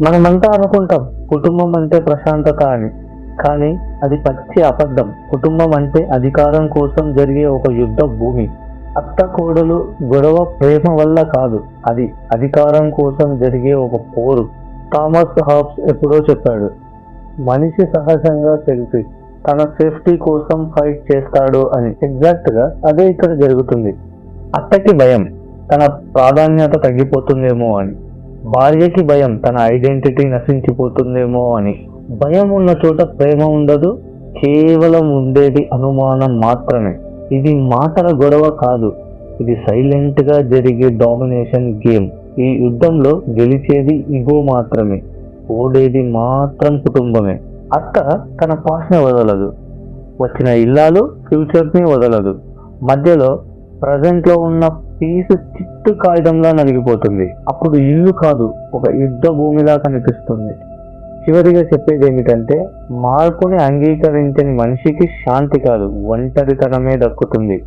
మనమంతా అనుకుంటాం కుటుంబం అంటే ప్రశాంతత అని, కానీ అది పచ్చి అబద్ధం. కుటుంబం అంటే అధికారం కోసం జరిగే ఒక యుద్ధ భూమి. అత్త కోడలు గొడవ ప్రేమ వల్ల కాదు, అది అధికారం కోసం జరిగే ఒక పోరు. థామస్ హాబ్స్ ఎప్పుడో చెప్పాడు, మనిషి సహజంగా తెలిసి తన సేఫ్టీ కోసం ఫైట్ చేస్తాడు అని. ఎగ్జాక్ట్ గా అదే ఇక్కడ జరుగుతుంది. అత్తకి భయం తన ప్రాధాన్యత తగ్గిపోతుందేమో అని, భార్యకి భయం తన ఐడెంటిటీ నశించిపోతుందేమో అని. భయం ఉన్న చోట ప్రేమ ఉండదు, కేవలం ఉండేది అనుమానం మాత్రమే. ఇది మాటల గొడవ కాదు, ఇది సైలెంట్ గా జరిగే డామినేషన్ గేమ్. ఈ యుద్ధంలో గెలిచేది ఇగో మాత్రమే, ఓడేది మాత్రం కుటుంబమే. అత్త తన పాస్ని వదలదు, వచ్చిన ఇల్లాలు ఫ్యూచర్ ని వదలదు. మధ్యలో ప్రజెంట్ లో ఉన్న పీసు చిట్టు కాగితంలా నలిగిపోతుంది. అప్పుడు ఇల్లు కాదు, ఒక యుద్ధ భూమిలా కనిపిస్తుంది. చివరిగా చెప్పేది ఏమిటంటే, మార్పుని అంగీకరించని మనిషికి శాంతి కాదు, ఒంటరితనమే దక్కుతుంది.